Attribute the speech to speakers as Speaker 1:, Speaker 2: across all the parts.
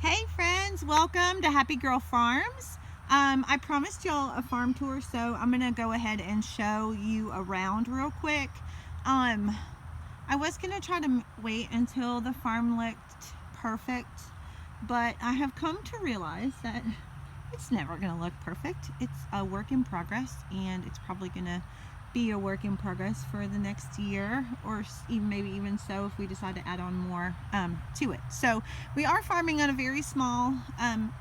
Speaker 1: Hey friends, welcome to Happy Girl Farms. I promised y'all a farm tour, so I'm gonna go ahead and show you around real quick. I was gonna try to wait until the farm looked perfect, but I have come to realize that it's never gonna look perfect. It's a work in progress, and it's probably gonna be a work in progress for the next year, or even maybe even so if we decide to add on more to it. So we are farming on a very small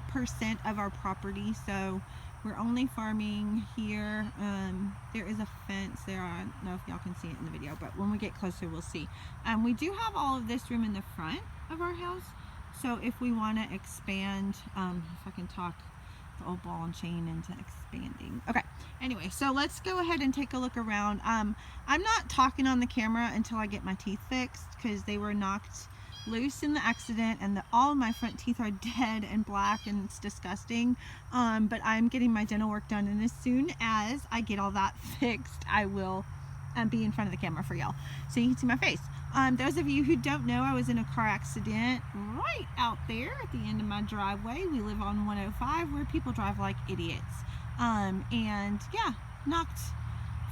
Speaker 1: percent of our property, so we're only farming here. There is a fence there. I don't know if y'all can see it in the video, but when we get closer we'll see. We do have all of this room in the front of our house, so if we want to expand, if I can talk the old ball and chain into expanding. Okay, anyway, so let's go ahead and take a look around. I'm not talking on the camera until I get my teeth fixed, because they were knocked loose in the accident, and all of my front teeth are dead and black, and it's disgusting. But I'm getting my dental work done, and as soon as I get all that fixed, I will be in front of the camera for y'all so you can see my face. Those of you who don't know, I was in a car accident right out there at the end of my driveway. We live on 105 where people drive like idiots. And yeah, knocked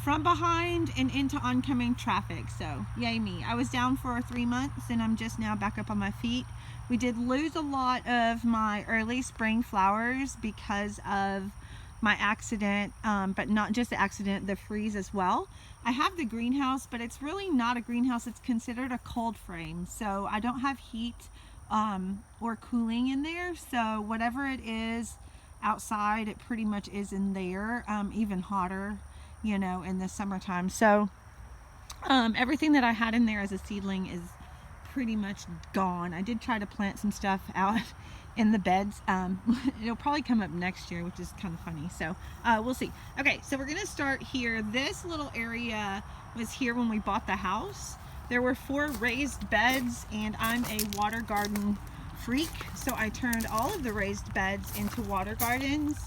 Speaker 1: from behind and into oncoming traffic. So yay me. I was down for 3 months and I'm just now back up on my feet. We did lose a lot of my early spring flowers because of my accident, but not just the accident, the freeze as well. I have the greenhouse, but it's really not a greenhouse. It's considered a cold frame, so I don't have heat or cooling in there. So whatever it is outside, it pretty much is in there, even hotter, you know, in the summertime. So everything that I had in there as a seedling is pretty much gone. I did try to plant some stuff out in the beds. It'll probably come up next year, which is kind of funny, so we'll see. Okay, so we're gonna start here. This little area was here when we bought the house. There were 4 raised beds, and I'm a water garden freak, so I turned all of the raised beds into water gardens.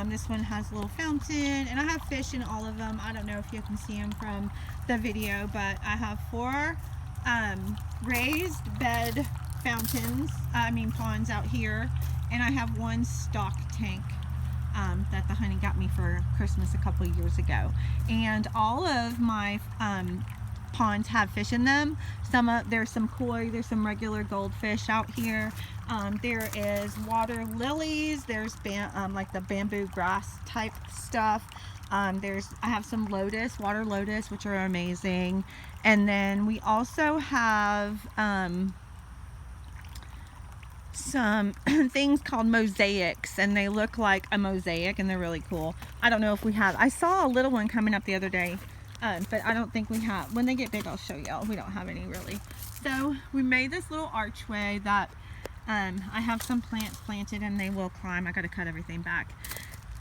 Speaker 1: This one has a little fountain, and I have fish in all of them. I don't know if you can see them from the video, but I have 4 raised bed ponds out here, and I have 1 stock tank that the honey got me for Christmas a couple of years ago. And all of my ponds have fish in them. There's some koi, there's some regular goldfish out here. There is water lilies, there's like the bamboo grass type stuff. I have some water lotus, which are amazing. And then we also have some things called mosaics, and they look like a mosaic, and they're really cool. I don't know if we have. I saw a little one coming up the other day, but I don't think we have. When they get big, I'll show y'all. We don't have any really. So we made this little archway that I have some plants planted, and they will climb. I got to cut everything back.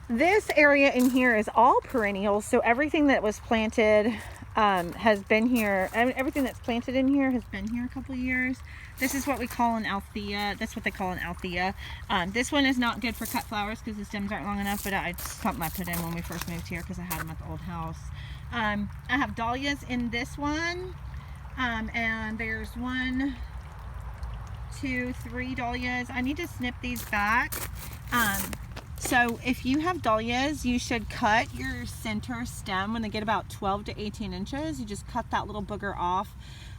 Speaker 1: This area in here is all perennials, so everything that was planted has been here. Everything that's planted in here has been here a couple years. This is what we call an Althea. That's what they call an Althea. This one is not good for cut flowers because the stems aren't long enough, but it's something I put in when we first moved here because I had them at the old house. I have dahlias in this one, and there's 1, 2, 3 dahlias. I need to snip these back. So if you have dahlias, you should cut your center stem when they get about 12 to 18 inches. You just cut that little booger off.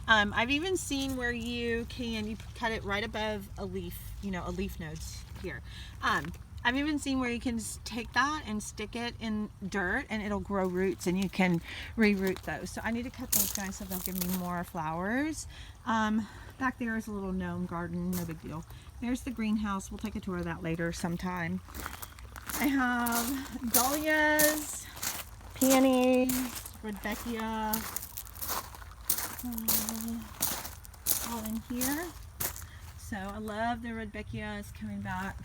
Speaker 1: I've even seen where you cut it right above a leaf, a leaf nodes here. I've even seen where you can take that and stick it in dirt and it'll grow roots, and you can reroot those. So I need to cut those guys so they'll give me more flowers. Back there is a little gnome garden, no big deal. There's the greenhouse. We'll take a tour of that later sometime. I have dahlias, peonies, rudbeckia, all in here. So I love the rudbeckia. It's coming back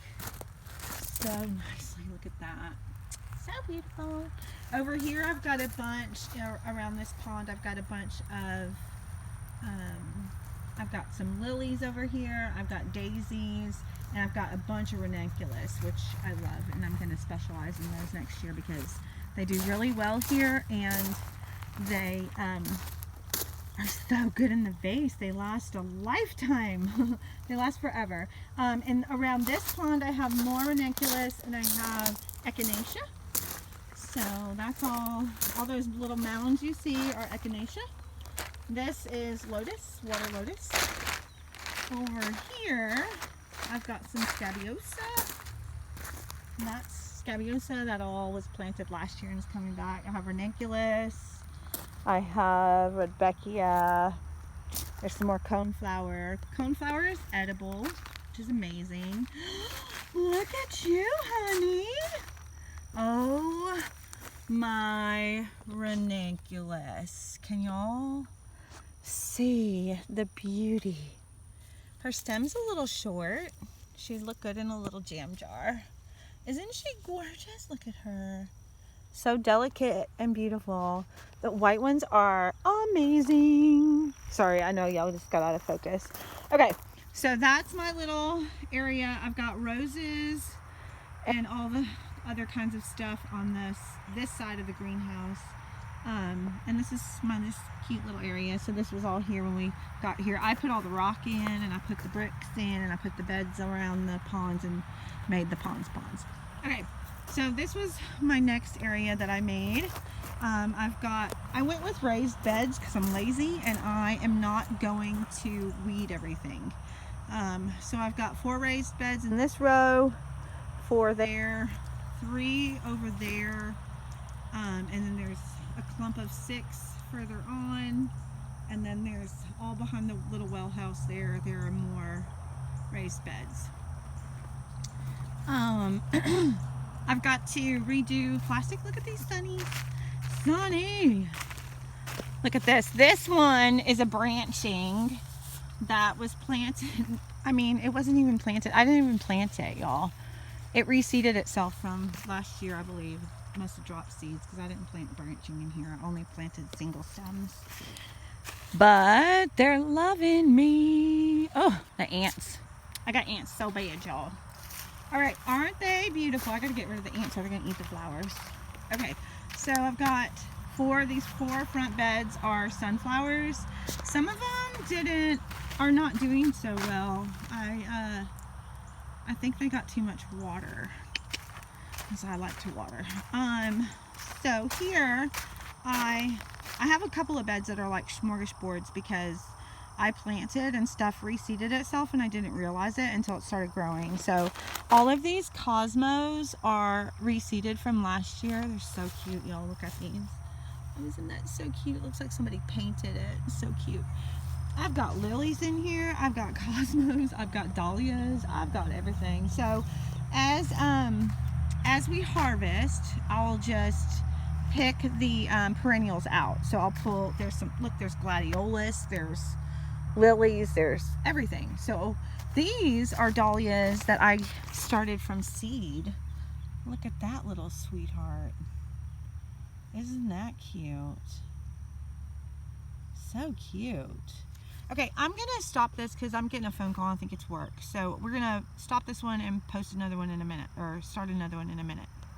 Speaker 1: so nicely. Look at that. So beautiful. Over here I've got a bunch, around this pond I've got a bunch of, I've got some lilies over here. I've got daisies. And I've got a bunch of ranunculus, which I love, and I'm going to specialize in those next year because they do really well here, and they are so good in the vase. They last a lifetime. They last forever. And around this pond I have more ranunculus and I have echinacea. So that's all those little mounds you see are echinacea. This is lotus, water lotus. Over here I've got some scabiosa. And that's scabiosa that all was planted last year and is coming back. I have ranunculus. I have Rudbeckia. There's some more coneflower. Coneflower is edible, which is amazing. Look at you, honey. Oh my ranunculus. Can y'all see the beauty? Her stem's a little short. She'd look good in a little jam jar. Isn't she gorgeous? Look at her. So delicate and beautiful. The white ones are amazing. Sorry, I know y'all just got out of focus. Okay, so that's my little area. I've got roses and all the other kinds of stuff on this side of the greenhouse. And this is my just cute little area. So this was all here when we got here. I put all the rock in and I put the bricks in and I put the beds around the ponds and made the ponds. Okay, so this was my next area that I made. I went with raised beds because I'm lazy and I am not going to weed everything. So I've got 4 raised beds in this row, 4 there, 3 over there, and then there's a clump of 6 further on, and then there's all behind the little well house there are more raised beds. I've got to redo plastic. Look at these sunnies. Sunny! Look at this. This one is a branching that was planted. I mean, it wasn't even planted. I didn't even plant it, y'all. It reseeded itself from last year, I believe. It must have dropped seeds because I didn't plant branching in here. I only planted single stems. But they're loving me. Oh, the ants. I got ants so bad, y'all. All right, aren't they beautiful? I gotta get rid of the ants or they're gonna eat the flowers. Okay, so I've got these 4 front beds are sunflowers. Some of them are not doing so well. I think they got too much water, because I like to water. So here I have a couple of beds that are like smorgasbords because I planted and stuff reseeded itself and I didn't realize it until it started growing. So all of these cosmos are reseeded from last year. They're so cute, y'all. Look at these. Isn't that so cute? It looks like somebody painted it. It's so cute. I've got lilies in here. I've got cosmos. I've got dahlias. I've got everything. So as we harvest, I'll just pick the perennials out. So I'll pull, there's gladiolus, there's lilies, there's everything. So these are dahlias that I started from seed. Look at that little sweetheart. Isn't that cute? So cute. Okay, I'm gonna stop this because I'm getting a phone call. I think it's work. So we're gonna stop this one and post another one in a minute, or start another one in a minute.